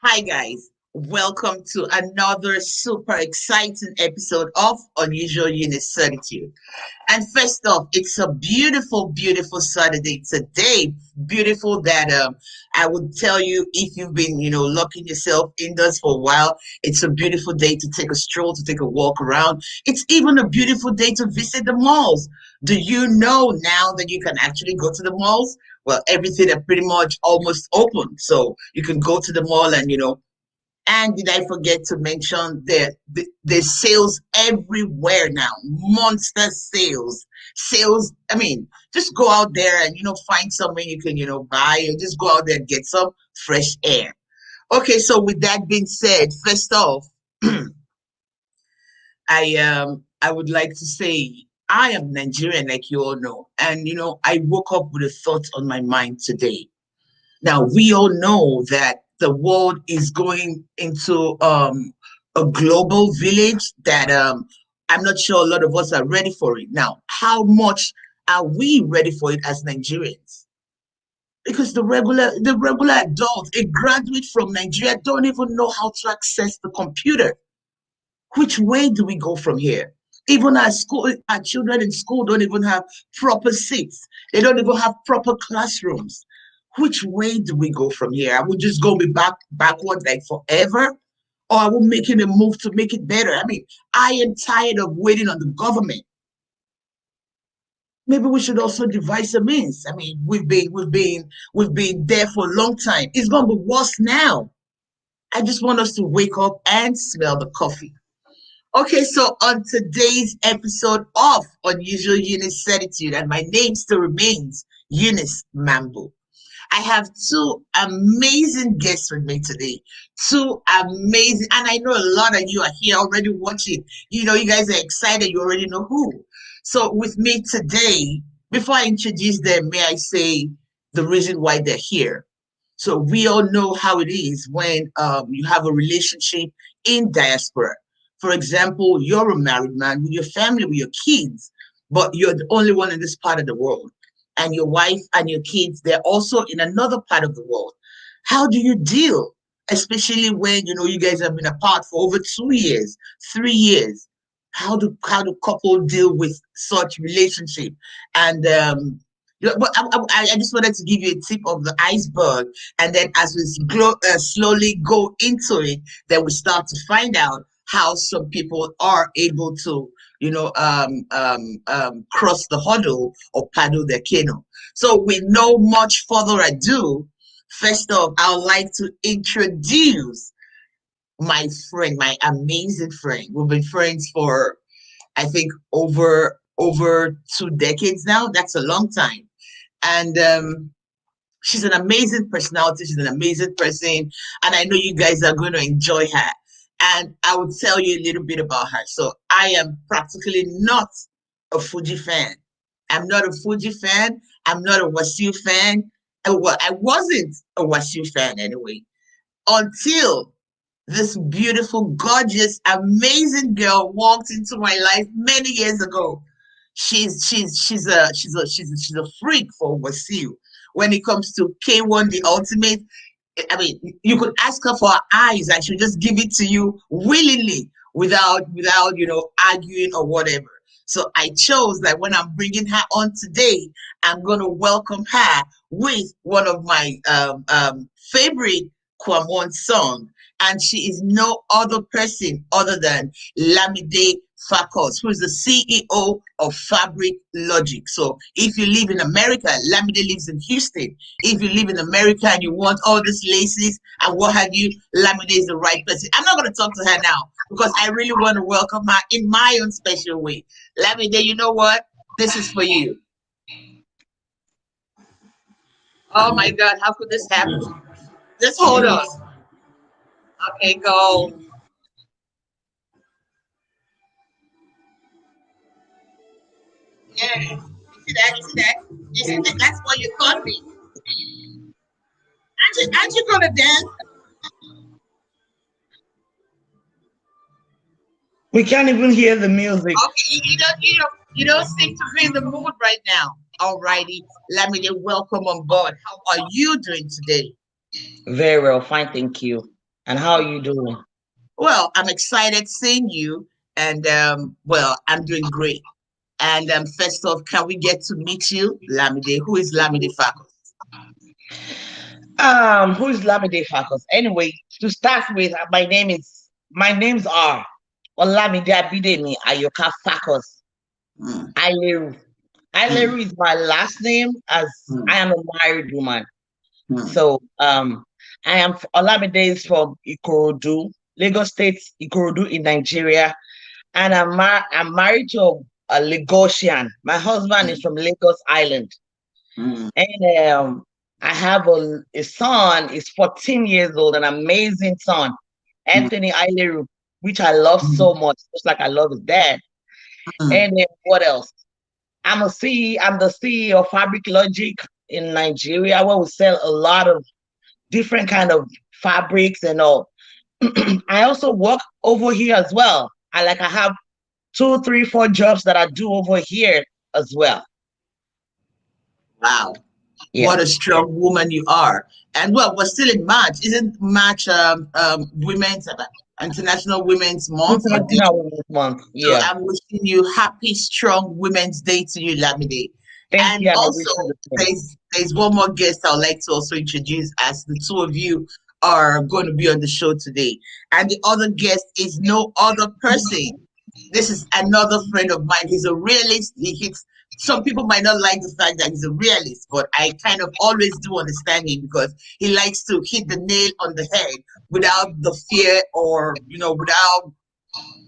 Hi guys, welcome to another super exciting episode of Unusual Eunice Certitude. And first off, it's a beautiful, beautiful Saturday today. Beautiful that I would tell you, if you've been, locking yourself indoors for a while, it's a beautiful day to take a stroll, to take a walk around. It's even a beautiful day to visit the malls. Do you know now that you can actually go to the malls? Well, everything are pretty much almost open, so you can go to the mall and and did I forget to mention that there's sales everywhere now? Monster sales. Sales, I mean, just go out there and, find somewhere you can, buy, or just go out there and get some fresh air. Okay, so with that being said, first off, I would like to say I am Nigerian, like you all know. And I woke up with a thought on my mind today. Now, we all know that the world is going into a global village that I'm not sure a lot of us are ready for it. Now, how much are we ready for it as Nigerians? Because the regular adult, a graduate from Nigeria, don't even know how to access the computer. Which way do we go from here? Even our children in school don't even have proper seats. They don't even have proper classrooms. Which way do we go from here? Are we just going to be backward like forever? Or are we making a move to make it better? I mean, I am tired of waiting on the government. Maybe we should also devise a means. I mean, we've been there for a long time. It's going to be worse now. I just want us to wake up and smell the coffee. Okay, so on today's episode of Unusual Eunice Certitude, and my name still remains Eunice Mambo. I have two amazing guests with me today. Two amazing, and I know a lot of you are here already watching. You guys are excited. You already know who. So with me today, before I introduce them, may I say the reason why they're here. So we all know how it is when you have a relationship in diaspora. For example, you're a married man with your family, with your kids, but you're the only one in this part of the world. And your wife and your kids, they're also in another part of the world. How do you deal? Especially when you guys have been apart for over 2 years, 3 years. How do couple deal with such relationship? And but I just wanted to give you a tip of the iceberg, and then as we slowly go into it, then we start to find out how some people are able to, cross the hurdle or paddle their canoe. So, with no much further ado, first off, I would like to introduce my friend, my amazing friend. We've been friends for, I think, over 2 decades now. That's a long time, and she's an amazing personality. She's an amazing person, and I know you guys are going to enjoy her. And I will tell you a little bit about her. So I am practically not a Fuji fan. I'm not a Fuji fan. I'm not a Wasiu fan. Well, I wasn't a Wasiu fan anyway, until this beautiful, gorgeous, amazing girl walked into my life many years ago. She's a freak for Wasiu. When it comes to K1, the ultimate, I mean, you could ask her for her eyes, and she'll just give it to you willingly, without arguing or whatever. So I chose that when I'm bringing her on today, I'm going to welcome her with one of my favorite Kwamon song, and she is no other person other than LAMIDE FAKUS, who is the CEO of Fabric Logic. So if you live in America, Lamide lives in Houston. If you live in America and you want all these laces and what have you, Lamide is the right person. I'm not going to talk to her now because I really want to welcome her in my own special way. Lamide, you know what? This is for you. Oh my God, how could this happen? Just hold on. Okay, go. Yeah. You see that? You see that? You see that? That's what you called me. Aren't you gonna dance? We can't even hear the music. Okay, you don't. You don't seem to be in the mood right now. All righty. Lamide, welcome on board. How are you doing today? Very well, fine, thank you. And how are you doing? Well, I'm excited seeing you. And well, I'm doing great. And first off, can we get to meet you, Lamide? Who is Lamide FAKUS? Who is Lamide Fakos? Anyway, to start with, my names are Olamide Abidemi Ayoka Fakos. Mm, Aileru. mm, Aileru is my last name as mm, I am a married woman. mm, So I am Olamide is from Ikorodu, Lagos State, Ikorodu in Nigeria. And I'm married to a Lagosian. My husband is mm, from Lagos Island. mm, And I have a son, he's 14 years old, an amazing son, mm, Anthony Aileru, which I love mm, so much, just like I love his dad. mm. And then what else? I'm the CEO of Fabric Logic in Nigeria, where we sell a lot of different kind of fabrics and all. I also work over here as well. I have two, three, four jobs that I do over here as well. Wow. Yeah. What a strong woman you are. And well, we're still in March. Isn't March Women's International Women's Month or Day? International Women's Month. So Yeah. I'm wishing you happy, strong Women's Day to you, Lamide. Thank And you, and I wish also, you the same. there's one more guest I'd like to also introduce as the two of you are going to be on the show today. And the other guest is no other person. This is another friend of mine. He's a realist. He hits. Some people might not like the fact that he's a realist, but I kind of always do understand him because he likes to hit the nail on the head without the fear or without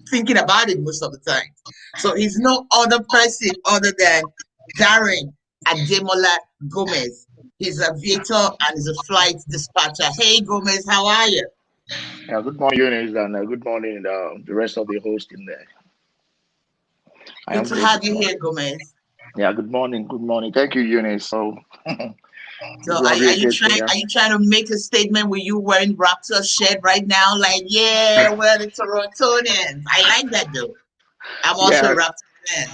thinking about it most of the time. So he's no other person other than DAREN ADEMOLA Gomez. He's a aviator and is a flight dispatcher. Hey Gomez, how are you? Yeah, good morning, Eunice, and good morning, the rest of the host in there. I Good am to great have this you morning. here, Gomez. Yeah, good morning, good morning. Thank you, Eunice. So So it's gonna be a great day. Yeah, are you trying to make a statement with you wearing Raptor shirt right now? Like, yeah, we're the Torontonians. I like that though. I'm also a yeah, Raptor fan.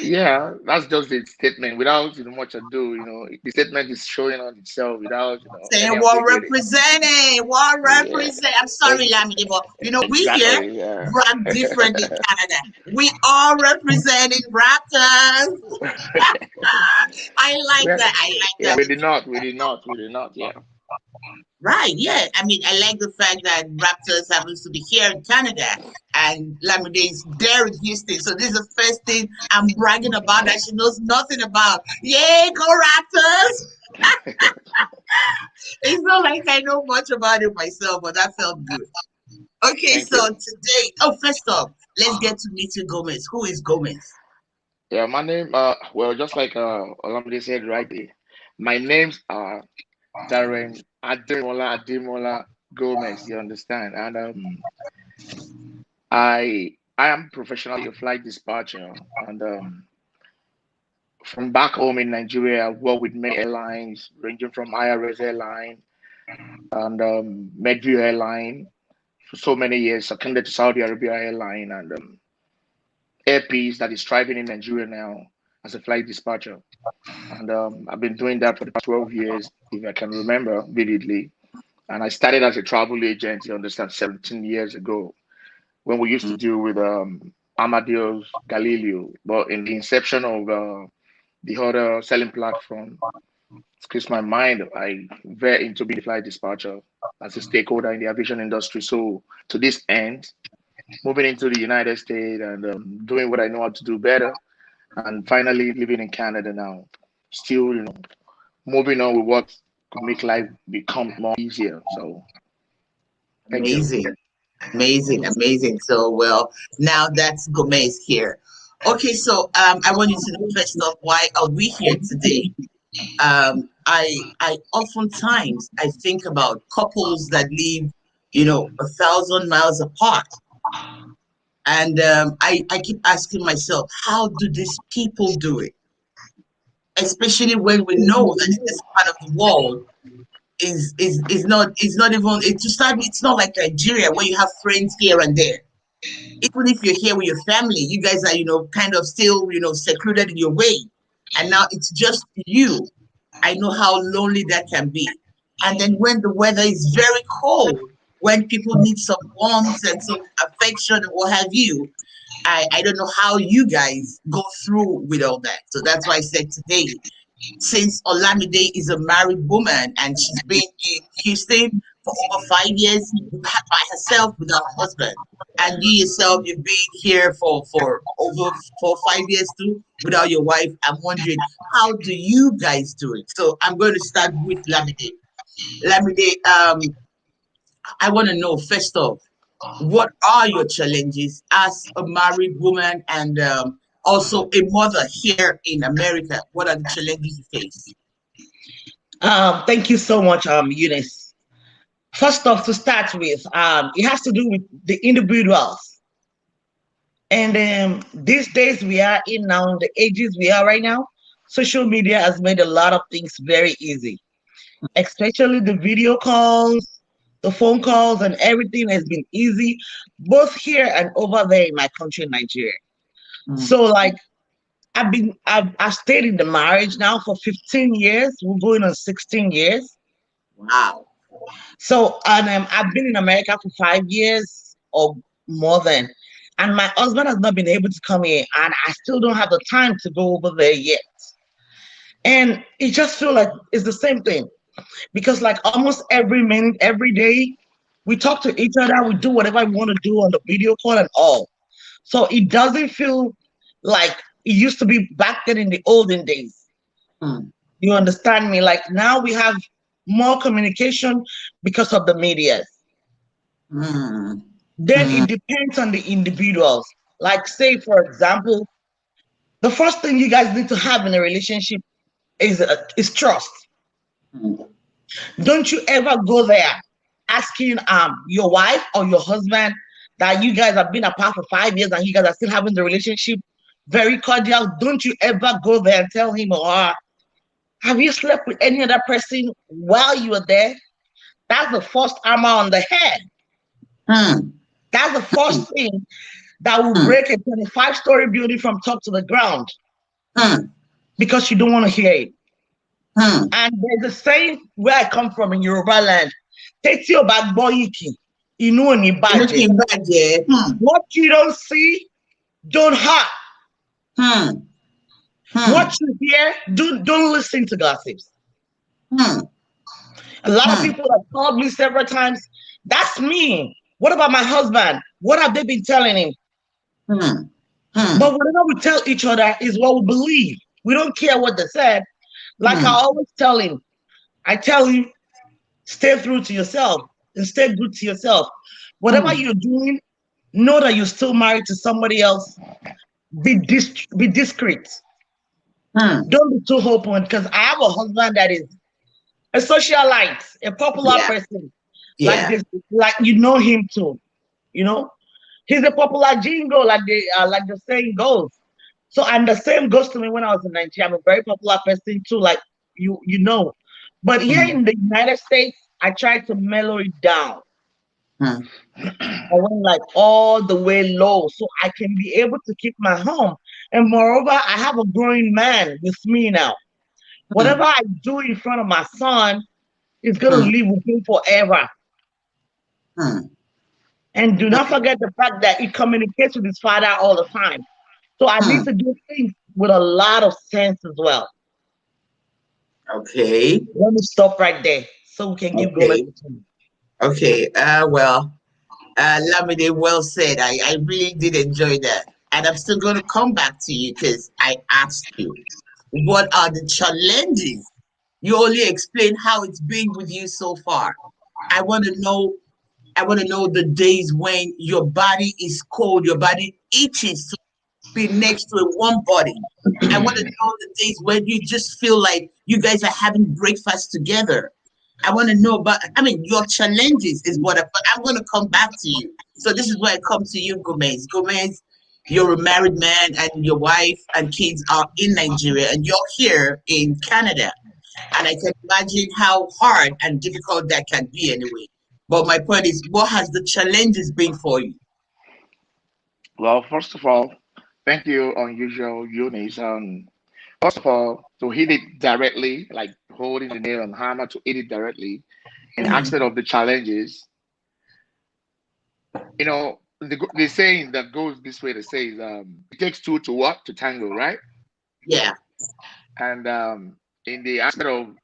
yeah. That's just the statement. Without much ado, the statement is showing on itself without Saying any what ambiguity. representing, what Yeah, represent. I'm sorry, ex- Lamidi, but we here exactly. Yeah, brag different in Canada. We are representing Raptors. I like yeah, that. I like yeah. that. We did not. Yeah, Right, yeah. I mean, I like the fact that Raptors happens to be here in Canada and Lamide is there in Houston. So this is the first thing I'm bragging about that she knows nothing about. Yay, go Raptors! It's not like I know much about it myself, but that felt good. Okay, thank so you. today, first off, let's get to meet you, Gomez. Who is Gomez? Yeah, my name. Well, just like Olamide said right there, my names are Darren Ademola Gomez, you understand? And I am professionally a flight dispatcher, and from back home in Nigeria, I've worked with many airlines, ranging from IRS Airline and Medview Airline for so many years, seconded to Saudi Arabia Airline and Air Peace that is thriving in Nigeria now as a flight dispatcher. And I've been doing that for the past 12 years, if I can remember vividly. And I started as a travel agent, you understand, 17 years ago when we used to Mm, deal with Amadeus Galileo. But in the inception of the other selling platform, excuse my mind, I very into being a flight dispatcher as a stakeholder in the aviation industry. So to this end, moving into the United States and doing what I know how to do better, and finally living in Canada now. Still, moving on with what could make life become more easier. So thank you. amazing, amazing, amazing. So, well, now that's Gomez here. Okay, so I want you to know first off, why are we here today? I oftentimes I think about couples that live, 1,000 miles apart, and I keep asking myself, how do these people do it? Especially when we know that in this part of the world is not even it to start. It's not like Nigeria where you have friends here and there. Even if you're here with your family, you guys are, kind of still, secluded in your way. And now it's just you. I know how lonely that can be. And then when the weather is very cold, when people need some warmth and some affection and what have you, I don't know how you guys go through with all that. So that's why I said today, since Olamide is a married woman and she's been in Houston for over 5 years by herself without a husband, and you yourself, you've been here for over 4 5 years too without your wife. I'm wondering, how do you guys do it? So I'm going to start with Lamide. Lamide, I want to know first off, what are your challenges as a married woman and also a mother here in America? What are the challenges you face? Thank you so much, Eunice. First off, to start with, it has to do with the individuals. And these days we are in now, the ages we are right now, social media has made a lot of things very easy, especially the video calls, the phone calls, and everything has been easy, both here and over there in my country, Nigeria. So, like, I've stayed in the marriage now for 15 years. We're going on 16 years. Wow. So, and I've been in America for 5 years or more than, and my husband has not been able to come here, and I still don't have the time to go over there yet. And it just feels like it's the same thing because, like, almost every minute, every day, we talk to each other, we do whatever we want to do on the video call and all. So it doesn't feel like it used to be back then in the olden days. Mm. You understand me? Like now we have more communication because of the media. Mm. Then it depends on the individuals. Like, say, for example, the first thing you guys need to have in a relationship is trust. Mm. Don't you ever go there asking your wife or your husband that you guys have been apart for 5 years and you guys are still having the relationship very cordial. Don't you ever go there and tell him or her, have you slept with any other person while you were there? That's the first hammer on the head. Mm. That's the first thing that will break a 25-story building from top to the ground because you don't want to hear it. And there's a saying where I come from in Yoruba land, take your back boy, you know, what you don't see, don't hurt. What you hear, don't listen to gossips. A lot of people have called me several times. That's me. What about my husband? What have they been telling him? But whatever we tell each other is what we believe. We don't care what they said. Like I always tell him, I tell him, stay true to yourself and stay good to yourself. Whatever you're doing, know that you're still married to somebody else. Be discreet. Don't be too open, because I have a husband that is a socialite, a popular person. Like this, like you know him too. You know, he's a popular jingo, like the saying goes. So, and the same goes to me when I was in Nigeria. I'm a very popular person too, like you know. But here in the United States, I tried to mellow it down. I went like all the way low so I can be able to keep my home. And moreover, I have a growing man with me now. Whatever I do in front of my son is going to live with him forever. And do not forget the fact that he communicates with his father all the time. So I need to do things with a lot of sense as well. Okay. Let me stop right there so we can keep going. Okay. Lamide, well said. I really did enjoy that. And I'm still going to come back to you because I asked you, what are the challenges? You only explained how it's been with you so far. I want to know the days when your body is cold, your body itches to be next to a warm body. I want to know the days when you just feel like you guys are having breakfast together. I want to know about, your challenges is what but I'm going to come back to you. So this is where I come to you, Gomez. Gomez, you're a married man and your wife and kids are in Nigeria and you're here in Canada. And I can imagine how hard and difficult that can be anyway. But my point is, what has the challenges been for you? Well, first of all, thank you, unusual Eunice. First of all, to hit it directly, like holding the nail on hammer, to hit it directly, in the Mm, aspect of the challenges, the saying that goes this way, that says, it takes two to what? To tango, right? yeah. And in the aspect of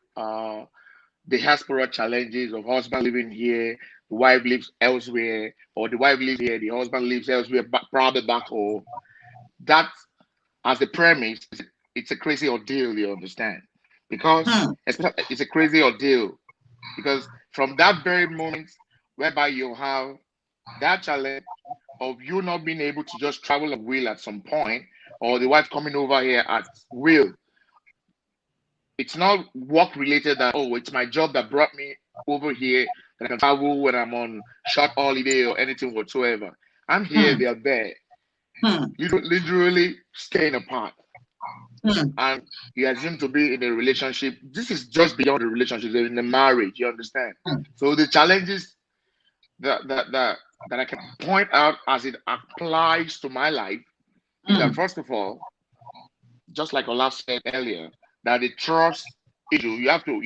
the diaspora challenges of husband living here, the wife lives elsewhere, or the wife lives here, the husband lives elsewhere, probably back home. That, as the premise, it's a crazy ordeal, you understand? Because Mm, it's a crazy ordeal because from that very moment whereby you have that challenge of you not being able to just travel at will at some point, or the wife coming over here at will, it's not work related that, oh, it's my job that brought me over here, that I can travel when I'm on short holiday or anything whatsoever. I'm here, mm, they're there. mm, You don't literally staying apart. mm, And you assume to be in a relationship. This is just beyond the relationship, they're in a marriage, you understand? mm, So the challenges that I can point out as it applies to my life is that, mm, first of all, just like Olaf said earlier, that the trust issue, you have to,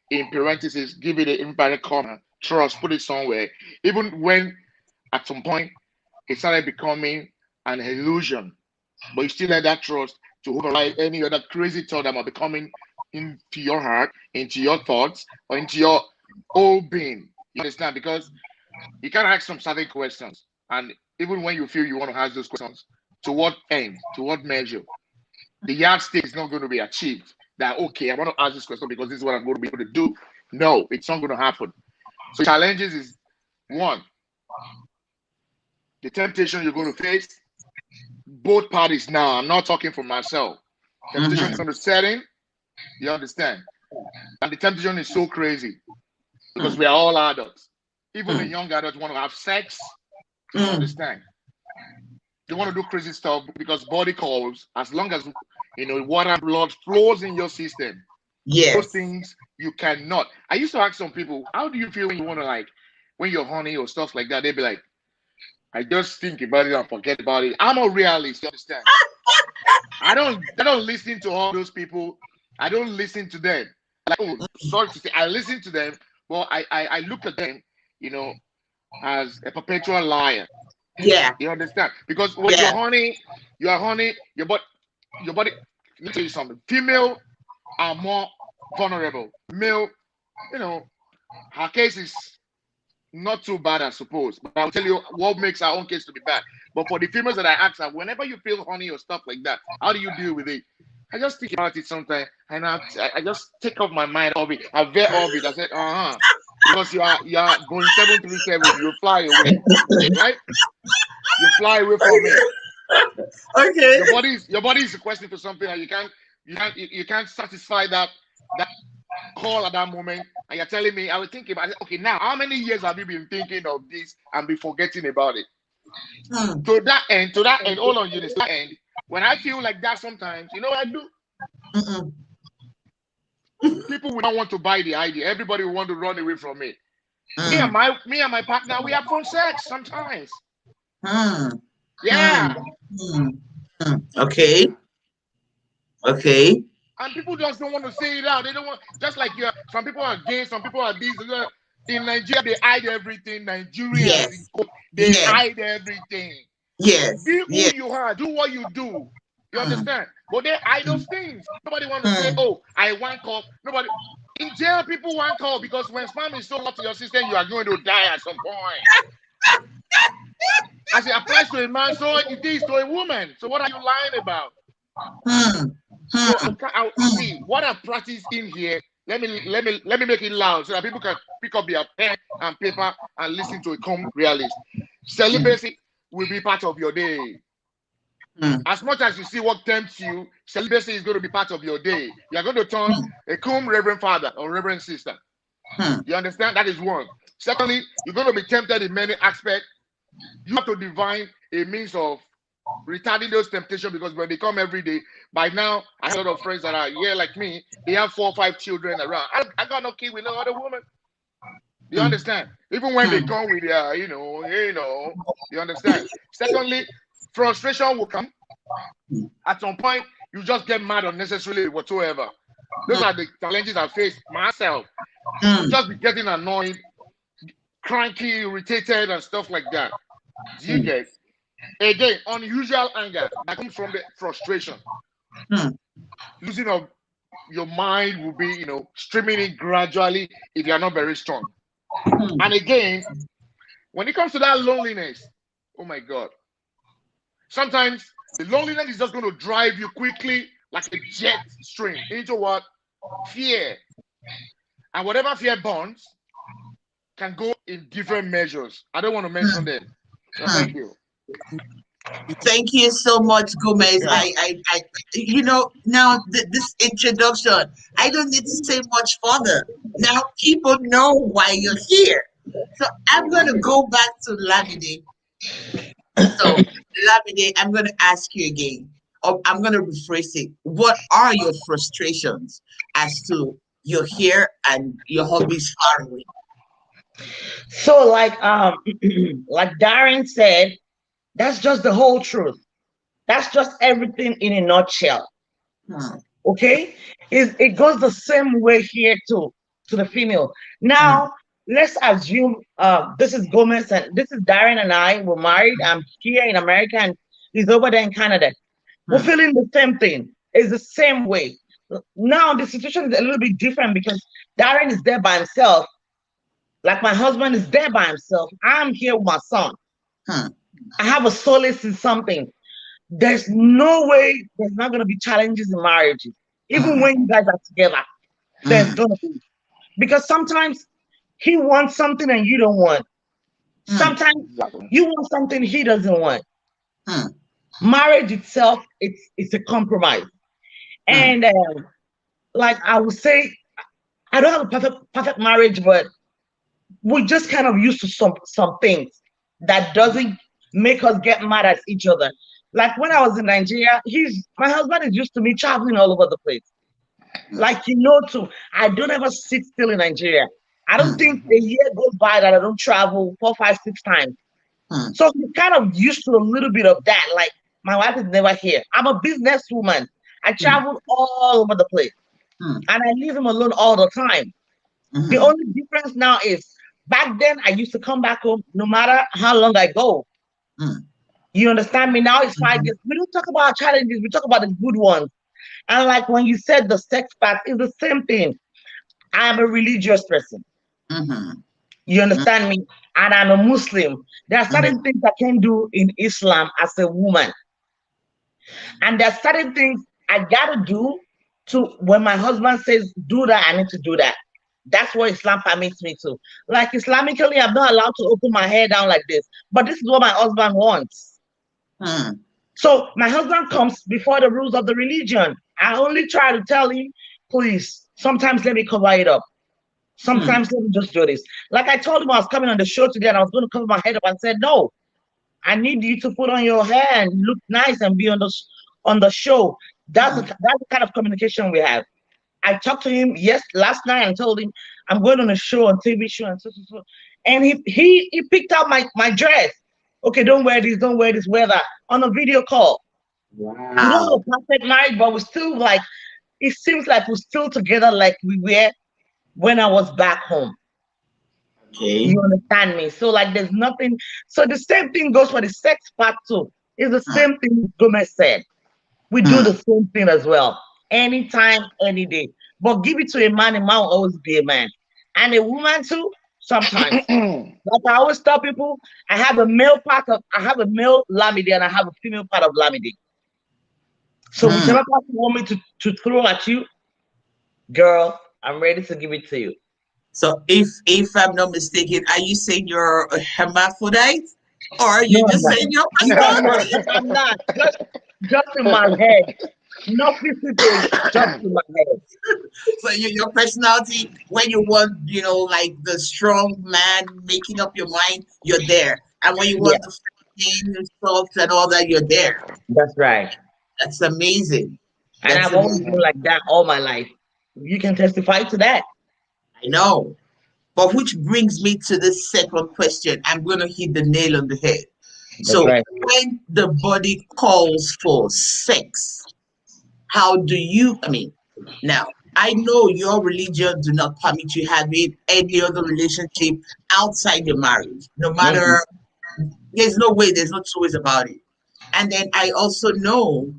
in parentheses, give it an invalid comma, trust, put it somewhere. Even when at some point it started becoming an illusion, but you still let that trust to override any other crazy thought that might be coming into your heart, into your thoughts, or into your whole being. You understand? Because you can ask some certain questions, and even when you feel you want to ask those questions, to what end, to what measure, the yardstick is not going to be achieved. That, okay, I want to ask this question because this is what I'm going to be able to do. No, it's not going to happen. So challenges is one, the temptation you're going to face. Both parties now. I'm not talking for myself. Temptation is mhm, on the setting. You understand? And the temptation is so crazy because mm, we are all adults. Even the mm, young adults want to have sex. You mm. understand? They want to do crazy stuff because body calls. As long as water and blood flows in your system, those Yes. things you cannot. I used to ask some people, "How do you feel when you want to when you're horny or stuff like that?" They'd be like, "I just think about it and forget about it." I'm a realist. You understand? I don't listen to all those people. I don't listen to them. Like, oh, sorry to say, I listen to them, but I look at them, you know, as a perpetual liar. Yeah. You understand? Because when Yeah. you are honey, your body. Let me tell you something. Female are more vulnerable. Male, you know, her case is not too bad, I suppose. But I'll tell you what makes our own case to be bad. But for the females that I ask her, whenever you feel honey or stuff like that, how do you deal with it? I just think about it sometimes, and I just take off my mind of it. I veer off it. I said, because you are going 737, you fly away, right? You fly away from it. Okay. Your body is requesting for something, and you can't satisfy that call at that moment, and you're telling me, I was thinking about it. Okay, now how many years have you been thinking of this and be forgetting about it? Mm, To that end, hold on, Eunice, to that end, when I feel like that sometimes, you know what I do? mm, People will not want to buy the idea. Everybody will want to run away from it. Me and mm, my partner, we have phone sex sometimes. mm, mm, Yeah. mm, mm. Okay. Okay. And people just don't want to say it out. They don't want, just like some people are gay, some people are this. In Nigeria, they hide everything. Nigerians, Yes. they Yes. hide everything. Yes. Be who Yes. you are. Do what you do. You Mm, understand? But they hide mm, those things. Nobody want to say, mm, "Oh, I want call." Nobody in jail. People want call because when spam is so hot to your system, you are going to die at some point. As it applies to a man, so it is to a woman. So what are you lying about? mm, So mm, mm, see what I practice in here. Let me make it loud so that people can pick up their pen and paper and listen to a calm realist. mm, Celibacy will be part of your day. mm, As much as you see what tempts you, celibacy is going to be part of your day. You are going to turn mm, a cum reverend father or reverend sister. mm, You understand? That is one. Secondly, you're going to be tempted in many aspects. You have to divine a means of retarding those temptations because when they come every day, by now, I have a lot of friends that are here like me. They have 4 or 5 children around. I got no kid with no other woman. You mm, understand? Even when they mm, come with you understand? Secondly, frustration will come. At some point, you just get mad unnecessarily whatsoever. Those are the challenges I face myself. You just be getting annoyed, cranky, irritated, and stuff like that. Do you get? Again, unusual anger that comes from the frustration. Losing of your mind will be, streaming in gradually if you are not very strong. And again, when it comes to that loneliness, oh my God. Sometimes the loneliness is just going to drive you quickly like a jet stream into what? Fear. And whatever fear bonds can go in different measures. I don't want to mention them. So thank you. Thank you so much, Gomez. Now this introduction, I don't need to say much further. Now people know why you're here. So I'm going to go back to Lamide. So Lamide, I'm going to ask you again. I'm going to rephrase it. What are your frustrations as to you're here and your hobby's far away? So like Darren said, that's just the whole truth. That's just everything in a nutshell. Okay? It goes the same way here to the female. Now, let's assume this is Gomez and this is Darren and I were married. I'm here in America and he's over there in Canada. We're feeling the same thing. It's the same way. Now the situation is a little bit different because Darren is there by himself. Like my husband is there by himself. I'm here with my son. I have a solace in something. There's no way there's not going to be challenges in marriages. Even when you guys are together, there's going to be. Because sometimes he wants something and you don't want. Sometimes you want something he doesn't want. Marriage itself, it's a compromise. And like I would say, I don't have a perfect marriage, but we're just kind of used to some things that doesn't make us get mad at each other. Like when I was in Nigeria, my husband is used to me traveling all over the place. Like too, I don't ever sit still in Nigeria. I don't think a year goes by that I don't travel 4, 5, 6 times. So we're kind of used to a little bit of that. Like my wife is never here. I'm a businesswoman. I travel all over the place. And I leave him alone all the time. The only difference now is back then I used to come back home no matter how long I go. You understand me? Now it's 5 years. We don't talk about our challenges. We talk about the good ones. And like when you said the sex part, it's the same thing. I'm a religious person. You understand me? And I'm a Muslim. There are certain things I can do in Islam as a woman. And there are certain things I gotta do to when my husband says, do that, I need to do that. That's what Islam permits me to. Like Islamically, I'm not allowed to open my hair down like this. But this is what my husband wants. So my husband comes before the rules of the religion. I only try to tell him, please, sometimes let me cover it up. Sometimes let me just do this. Like I told him I was coming on the show today and I was going to cover my head up and said, no, I need you to put on your hair and look nice and be on the show. That's the kind of communication we have. I talked to him last night and told him I'm going on a show, on TV show, and so. And he picked out my dress. Okay, don't wear this, wear that on a video call. Wow. We don't have a perfect marriage, but we're still like, it seems like we're still together like we were when I was back home. Okay. You understand me? So like there's nothing. So the same thing goes for the sex part too. It's the same thing Gomez said. We do the same thing as well. Anytime, any day. But give it to a man will always be a man. And a woman too, sometimes. Like I always tell people, I have a male lamide and I have a female part of lamide. So whichever part you want me to throw at you, girl, I'm ready to give it to you. So if I'm not mistaken, are you saying you're a hermaphrodite? Or are you just saying you're I'm not. Just in my head. Not physically, just in my head. So your personality, when you want, like the strong man making up your mind, you're there. And when you want the feminine soft and all that, you're there. That's right. That's amazing. And I've always been like that all my life. You can testify to that. I know. But which brings me to the second question. I'm going to hit the nail on the head. That's So right. when the body calls for sex, how do you, I mean, now, I know your religion do not permit you having any other relationship outside your marriage, no Mhm. matter, there's no way, there's no two ways about it. And then I also know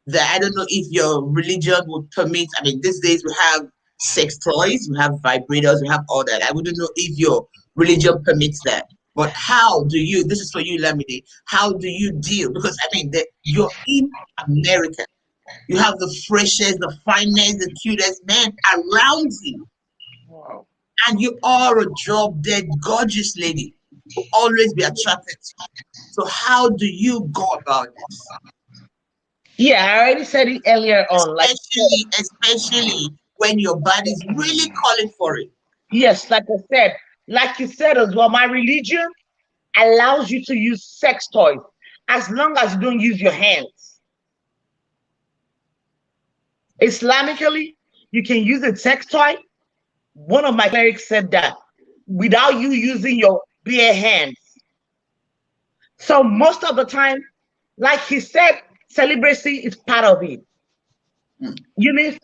that I don't know if your religion would permit, I mean, these days we have sex toys, we have vibrators, we have all that. I wouldn't know if your religion permits that. But how do you, this is for you, Lamide, how do you deal? Because I mean, you're in America. You have the freshest, the finest, the cutest man around you. Wow. And you are a drop dead gorgeous lady who always be attracted to you. So how do you go about this? Yeah, I already said it earlier on. Like, Especially when your body's really calling for it. yes, like I said, like you said as well, my religion allows you to use sex toys as long as you don't use your hands. Islamically, you can use a sex toy. One of my clerics said that without you using your bare hands. So most of the time, like he said, celibacy is part of it. Mm, Eunice,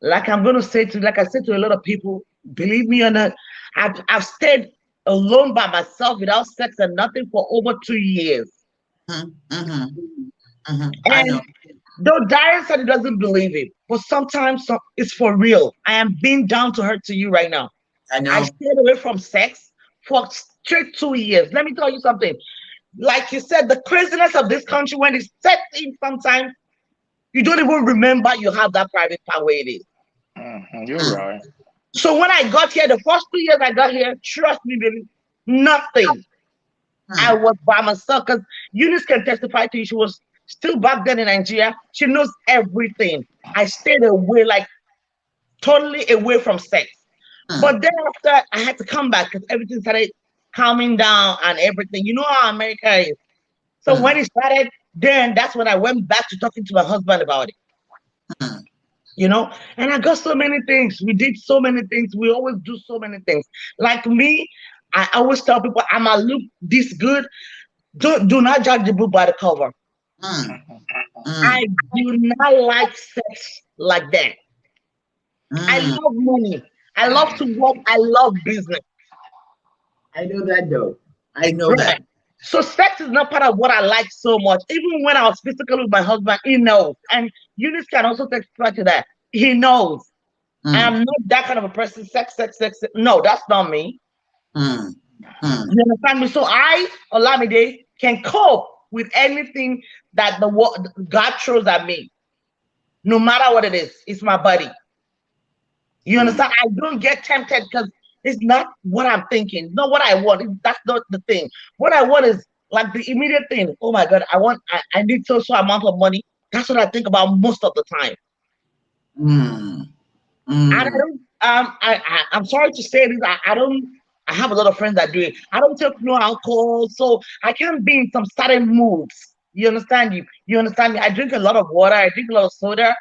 like I'm going to say to, like I said to a lot of people, believe me or not, I've stayed alone by myself without sex and nothing for over 2 years. mhm, mhm, mhm. I know. And though Darren said he doesn't believe it, but sometimes it's for real. I am being down to hurt to you right now. I I know. stayed away from sex for straight 2 years. Let me tell you something. Like you said, the craziness of this country, when it's set in, sometimes you don't even remember you have that private part where it is. You're Mm, right. So when I got here, the first 2 years I got here, trust me, baby, nothing. I mm, was by myself because Eunice can testify to you. She was still back then in Nigeria. She knows everything. I stayed away, like totally away from sex. mm, But then after I had to come back because everything started calming down and everything. You know how America is. So when mm, it started, then that's when I went back to talking to my husband about it. mm, And I got so many things. We did so many things. We always do so many things. Like me, I always tell people I'm a look this good. Do not judge the book by the cover. mm, I mm, do not like sex like that. I mm. love money. I love to work. I love business. I know that though. I know Right. that. So sex is not part of what I like so much. Even when I was physical with my husband, he knows. And Eunice can also testify to that. He knows. I Mm, am not that kind of a person. Sex, sex, sex. No, that's not me. mm, mm, You understand me? So I, Olamide, can cope with anything that God throws at me, no matter what it is. It's my body. You mm, understand? I don't get tempted because it's not what I'm thinking, not what I want. That's not the thing. What I want is like the immediate thing. Oh my God, I need so amount of money. That's what I think about most of the time. mm, And I mm, don't, I'm sorry to say this. I don't, I have a lot of friends that do it. I don't take no alcohol, so I can't be in some certain moods. You understand? You understand me? I drink a lot of water. I drink a lot of soda.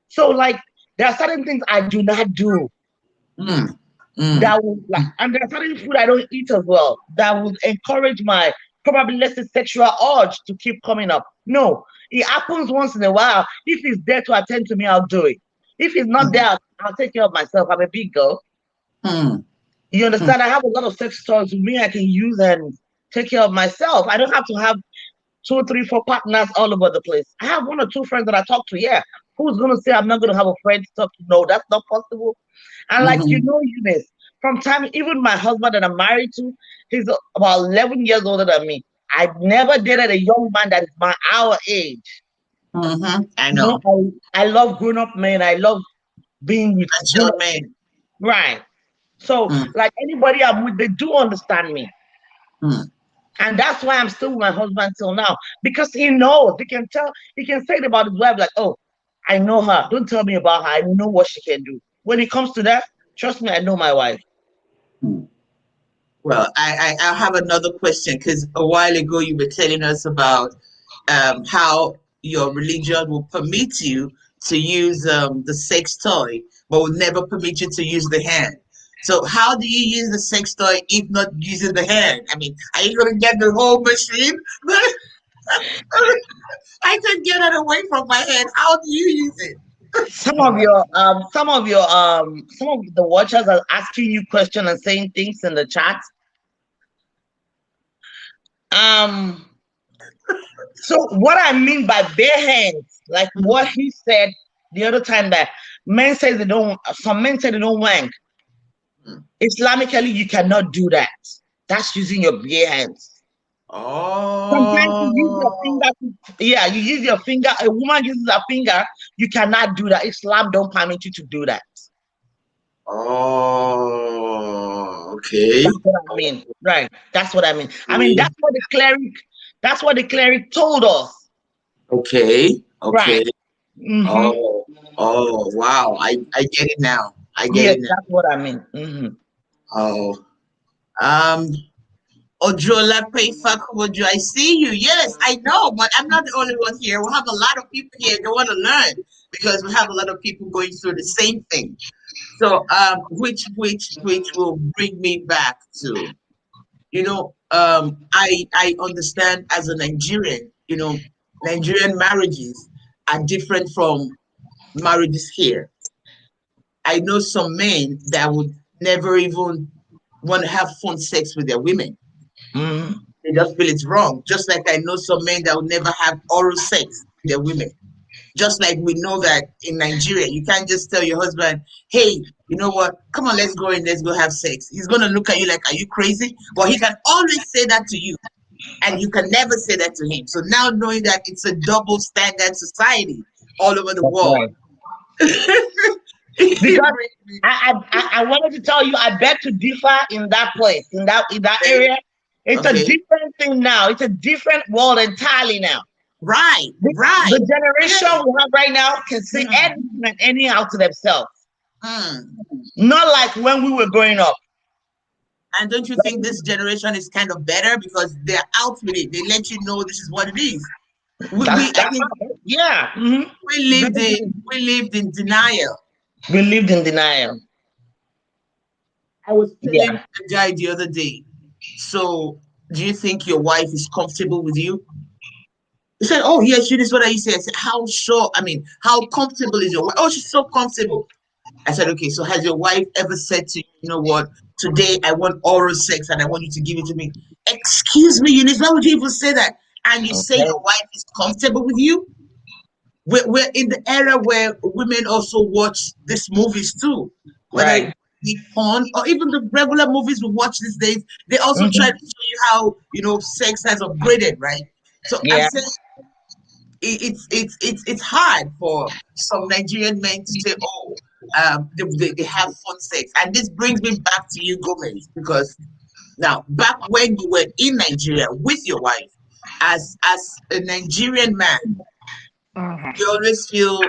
So like, there are certain things I do not do mm, mm, that would like, and there are certain food I don't eat as well that would encourage my probably less sexual urge to keep coming up. No, it happens once in a while. If it's there to attend to me, I'll do it. If it's not mm, there, I'll take care of myself. I'm a big girl. mm, You mm, understand? I have a lot of sex toys with me I can use and take care of myself. I don't have to have two, three, four partners all over the place. I have one or two friends that I talk to. Yeah. Who's gonna say I'm not gonna have a friend to talk to? No, that's not possible. And like mhm, Eunice, from time, even my husband that I'm married to, he's about 11 years older than me. I've never dated a young man that is our age. mhm. I You know, know. I love grown up men. I love being with grown Mature up man. men. Right. So, Mm, like anybody I'm with, they do understand me. mm, And that's why I'm still with my husband till now. Because he knows, he can say it about his wife, like, oh, I know her. Don't tell me about her. I know what she can do. When it comes to that, trust me, I know my wife. mm. Well, I have another question because a while ago you were telling us about how your religion will permit you to use the sex toy, but will never permit you to use the hand. So how do you use the sex toy if not using the hand? I mean, are you gonna get the whole machine? I can get it away from my head. How do you use it? some of the watchers are asking you questions and saying things in the chat. So what I mean by bare hands, like what he said the other time, that men say they don't, some men say they don't wank. Islamically, you cannot do that. That's using your bare hands. Sometimes you use your finger. Yeah, you use your finger. A woman uses a finger. You cannot do that. Islam don't permit you to do that. Oh, okay. That's what I mean. Right. That's what I mean. I mean, that's what the cleric told us. Okay. Okay. Right. Oh, wow. I get it now. I get Yes, it now. that's what I mean. Oh. Ojolape Fakuojo, I see you. Yes, I know, but I'm not the only one here. We have a lot of people here that want to learn because we have a lot of people going through the same thing. So, which will bring me back to, I understand as a Nigerian, Nigerian marriages are different from marriages here. I know some men that would never even want to have fun sex with their women. They just feel it's wrong. Just like I know some men that would never have oral sex with their women. Just like we know that in Nigeria, you can't just tell your husband, hey, you know what? Come on, let's go and let's go have sex. He's going to look at you like, are you crazy? But he can always say that to you, and you can never say that to him. So now knowing that it's a double standard society all over the world. Right. Because I wanted to tell you, I beg to differ in that place, in that area. It's a different thing now. It's a different world entirely now. Right. The generation we have right now can say anything anyhow to themselves. Not like when we were growing up. And don't you think this generation is kind of better because they're out with it? They let you know this is what it is. We lived in denial. We lived in denial. I was telling a guy the other day. So, do you think your wife is comfortable with you? He said, "Oh yes, this is what I used to say." I said, "How sure? I mean, how comfortable is your wife?" "Oh, she's so comfortable." I said, "Okay, so has your wife ever said to you, you know what? Today I want oral sex and I want you to give it to me." Excuse me, Eunice, why would you even say that? And you say your wife is comfortable with you? We're in the era where women also watch these movies too, whether it be porn or even the regular movies we watch these days. They also try to show you how sex has upgraded, right? So I'm saying it's hard for some Nigerian men to say, "Oh, they have fun sex," and this brings me back to you, Gomez, because now back when you were in Nigeria with your wife, as a Nigerian man. You always feel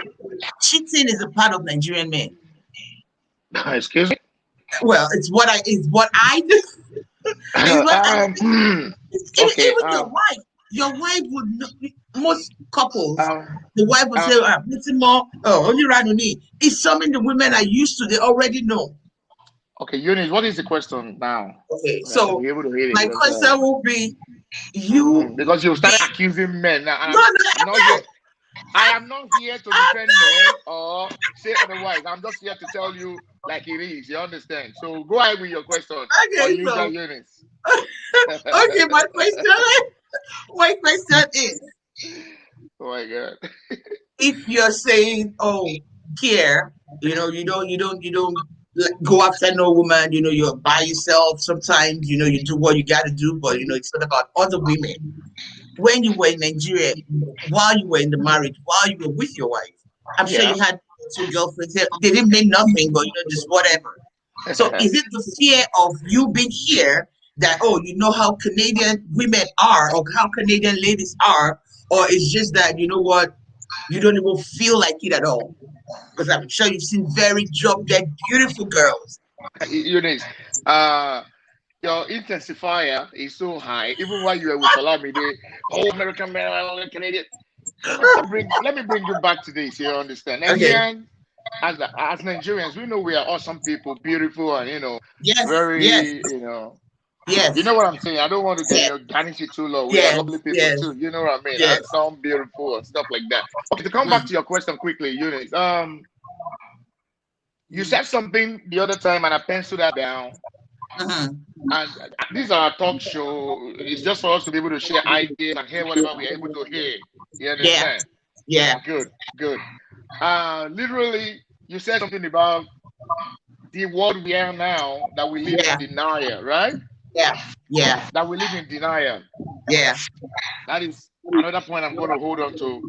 cheating is a part of Nigerian men. Excuse me? Well, it's what I do. Even your wife would know, most couples, the wife would say, "Nothing more. Oh, only run on me." It's something the women are used to. They already know. Okay, Eunice, what is the question now? Okay, so my question will be, because you started accusing men. Now, I am not here to defend men or say otherwise. I'm just here to tell you like it is. You understand? So go ahead with your question. Okay, so Eunice. Okay, my question is. Oh my God. If you're saying, "Oh, here, you don't go after no woman. You're by yourself. Sometimes, you do what you got to do, but it's not about other women." When you were in Nigeria, while you were in the marriage, while you were with your wife, I'm sure you had 2 girlfriends. They didn't mean nothing, but just whatever. So is it the fear of you being here that, oh, you know how Canadian women are or how Canadian ladies are, or it's just that, you know what, you don't even feel like it at all? Because I'm sure you've seen very drop-dead beautiful girls. Eunice, your intensifier is so high. Even while you were with LAMIDE, oh, American men, Canadian. Let me bring you back to this. You understand? Okay. as Nigerians, we know we are awesome people, beautiful, and Yes, yes, very, you yes, know what I'm saying. I don't want to yes, garnish it too low. We are yes, lovely people yes, too. You know what I mean? yes. Handsome, beautiful, and stuff like that. Okay, to come back Mm, to your question quickly, Eunice. You said something the other time, and I penciled that down. mhm. And this is our talk show. It's just for us to be able to share ideas and hear whatever we are able to hear. You Yeah, understand? yeah, Good, good. Literally, you said something about the world we are now, that we live in yeah, denial, right? yeah, yeah, That we live in denial. yeah. That is another point I'm going to hold on to.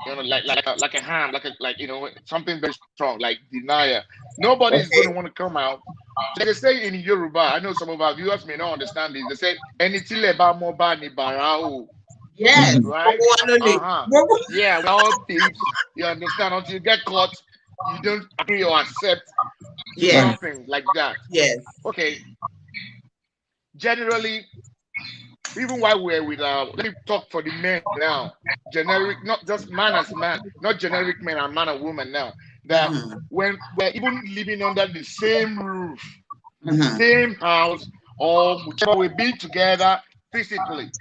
Like a ham, like something very strong, like denial. Nobody is going Okay. to want to come out. So they say in Yoruba, I know some of our viewers may not understand this. They say "Enitile ba mo ba ni barao," Yes. right? Gbogbo wa ló lè. Uh-huh. Gbogbo. Yeah, we're all thieves. You understand? Until you get caught, you don't agree or accept Yes, something like that. yes. Okay. Generally, even while we're with let me talk for the men now. Generic, not just man as man, not generic men and man and woman now. That Mhm, when we're even living under the same roof, mhm, same house, or whichever we be together physically,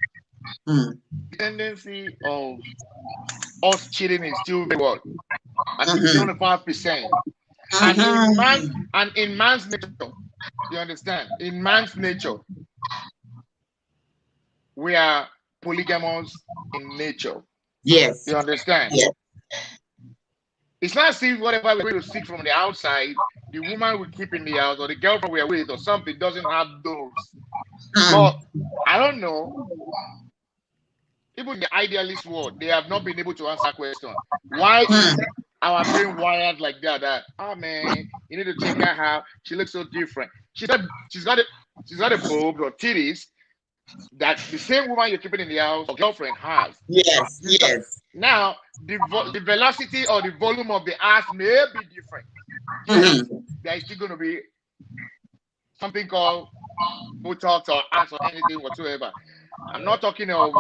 mhm, the tendency of us cheating is still very what? I think mhm, 75%. And mhm. in man's nature, you understand? In man's nature, we are polygamous in nature. Yes, You understand? yes. It's not as if whatever we're going to seek from the outside, the woman we keep in the house or the girlfriend we're with or something doesn't have those. But Mm, I don't know. Even in the idealist world, they have not been able to answer that question. Why mm. is our brain wired like that? That, oh man, you need to check her out. She looks so different. She's got a bulb or titties that the same woman you're keeping in the house or girlfriend has. Yes, You start, yes. now the velocity or the volume of the ass may be different, yet Mhm, there is still going to be something called Botox or ass or anything whatsoever. I'm not talking of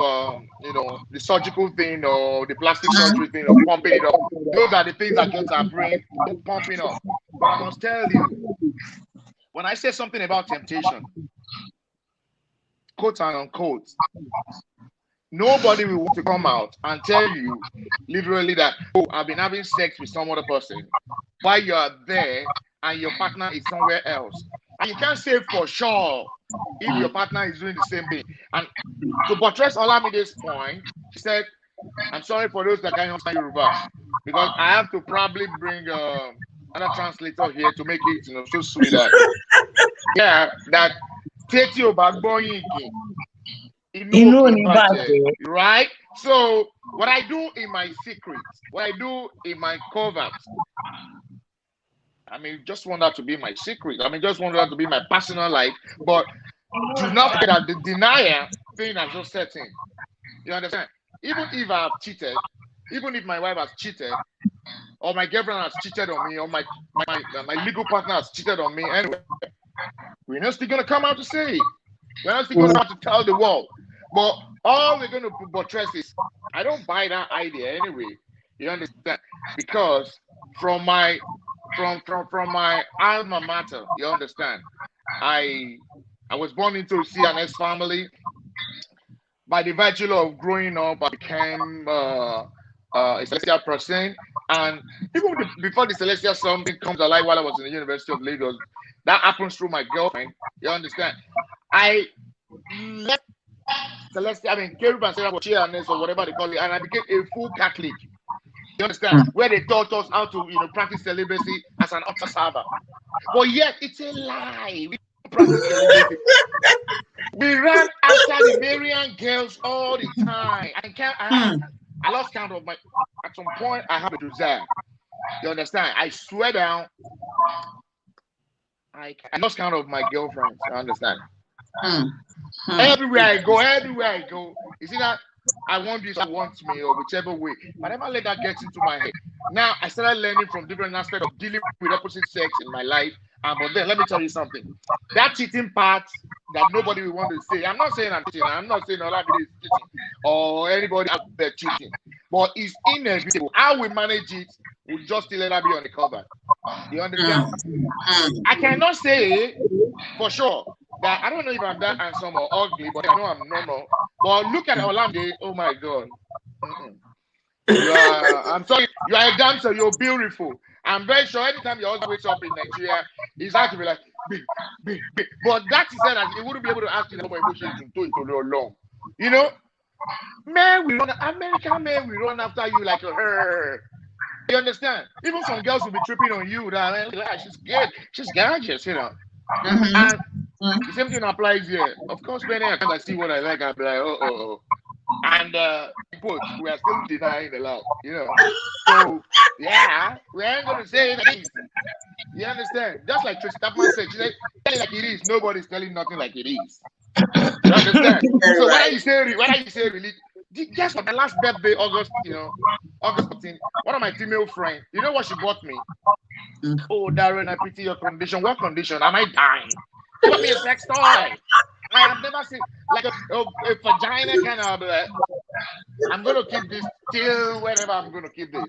the surgical thing or the plastic surgery thing or pumping it up. Those are the things that get our brain pumping up. But I must tell you, when I say something about temptation, quote and unquote, nobody will want to come out and tell you literally that, oh, I've been having sex with some other person while you are there and your partner is somewhere else. And you can't say for sure if your partner is doing the same thing. And to buttress Olamide's point, she said, I'm sorry for those that can't understand Yoruba, because I have to probably bring another translator here to make it so sweet that, yeah, that Teti Obagboyinkin, Inú ò Inu ní Budget, bàjẹ́. right? So what I do in my secret, what I do in my covert, I mean, just want that to be my secret. I mean, just want that to be my personal life. But do not forget that the denier thing has just set in. You understand? Even if I've cheated, even if my wife has cheated, or my girlfriend has cheated on me, or my legal partner has cheated on me, anyway, we're not still gonna come out to say it. We're not still gonna have to tell the world. But all we're gonna buttress is, I don't buy that idea anyway. You understand? Because from my alma mater, you understand? I I was born into a CNS family. By the virtue of growing up, I became a celestial person. And even before the celestial something comes alive while I was in the University of Lagos, that happens through my girlfriend. You understand? I left celestial, I mean, Kerub and Sarah or whatever they call it, and I became a full Catholic. You understand? Where they taught us how to, practice celibacy as an altar server. But yet, it's a lie. We don't practice celibacy. We ran after the Marian girls all the time. I lost count of my. At some point, I have a desire. You understand? I swear down. I lost count of my girlfriends. You understand? mm, mm. Everywhere I go, you see that I want this, I want me, or whichever way. But I never let that get into my head. Now I started learning from different aspects of dealing with opposite sex in my life. But then let me tell you something. That cheating part that nobody will want to say. I'm not saying I'm cheating. I'm not saying Olamide is cheating or anybody out there cheating. But it's inevitable. How we manage it will just still let that be on the cover. You understand? I cannot say for sure that I don't know if I'm that handsome or ugly, but I know I'm normal. But look at Olamide. Oh my God. I'm sorry, you are a dancer, you're beautiful. I'm very sure anytime your husband wakes up in Nigeria, he's going to be like, big, big, big. But that is said that he wouldn't be able to ask you about emotions to it long. You know? American men will run after you like a herd. You understand? Even some girls will be tripping on you. That she's good, she's gorgeous, you know. And the same thing applies here. Of course, many times I see what I like, I'll be like, oh. And quote, we are still denying the love, you know. So yeah, we ain't gonna say it easy. You understand? Just like Trish Chapman said, she said, tell it like it is. Nobody's telling nothing like it is. You understand? So whether you say really, guess what? My last birthday, August 14th, one of my female friends, you know what she bought me? Oh, Darren, I pity your condition. What condition? Am I dying? She bought me a sex toy. I have never seen like a vagina kind of. I'm gonna keep this till whenever I'm gonna keep this.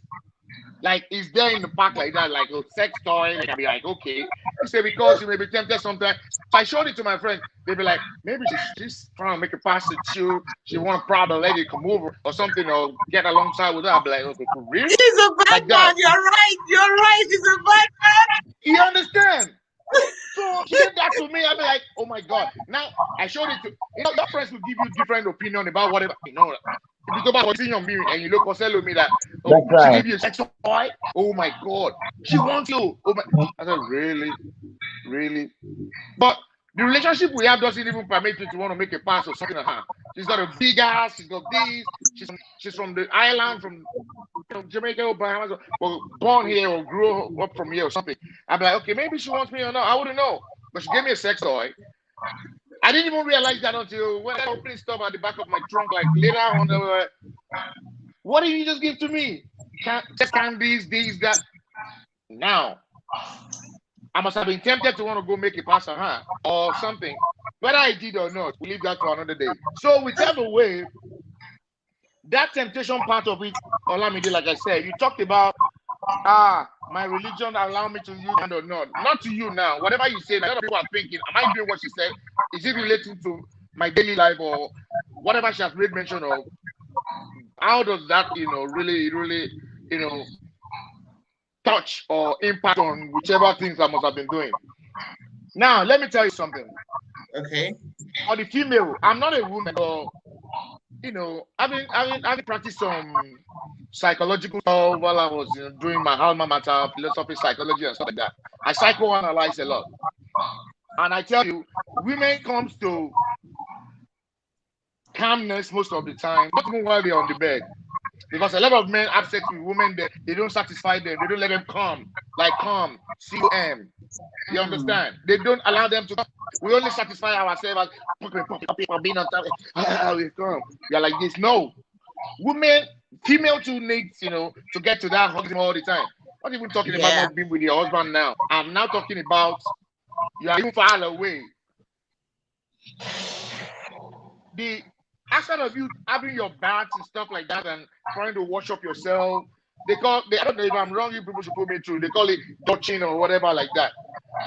Like, is there in the park like that, like a sex toy? Like, I'll be like, okay. He said, because you may be tempted sometimes. So I showed it to my friends. They'd be like, maybe she's trying to make a pass at you. She want to proud lady come over or something or get alongside with her. I'll be like, okay, for real? He's a bad like man. You're right. He's a bad man. You understand? So she did that to me. I'll be like, oh my God. Now I showed it to your friends will give you different opinion about whatever, you know. If you go back watching on me and you look or sell me that, oh, she gave you a sex toy. Oh my God, she wants you. Oh my, I said, really? But the relationship we have doesn't even permit you to want to make a pass or something. She's got a big ass. She's got this. She's from the island, from Jamaica or Bahamas, or born here or grew up from here or something. I'm like, okay, maybe she wants me or not. I wouldn't know. But she gave me a sex toy. I didn't even realize that until when I opened stuff at the back of my trunk, like later on. What did you just give to me? Candies, these, that. Now, I must have been tempted to want to go make a pass on her or something. Whether I did or not, we'll leave that for another day. So whichever way, that temptation part of it, Olamide, like I said, you talked about, my religion allow me to use it or not. Not to you now. Whatever you say, a lot of people are thinking, am I doing what she said? Is it relating to my daily life or whatever she has made mention of? How does that, really, touch or impact on whichever things I must have been doing? Now, let me tell you something. Okay. For the female, I'm not a woman, but I've practiced some psychological stuff while I was doing my alma mater, philosophy, psychology, and stuff like that. I psychoanalyze a lot. And I tell you, women comes to calmness most of the time, not even while they're on the bed. Because a lot of men have sex with women that they don't satisfy them, they don't let them come, C-O-M. You understand? They don't allow them to come. We only satisfy ourselves as being on top. We come. You're like this. No. Women, female too needs, to get to that hugging all the time. Not even talking about not being with your husband now. I'm now talking about you are even far away. The aspect of you having your baths and stuff like that and trying to wash up yourself, I don't know if I'm wrong, you people should put me through. They call it touching or whatever like that.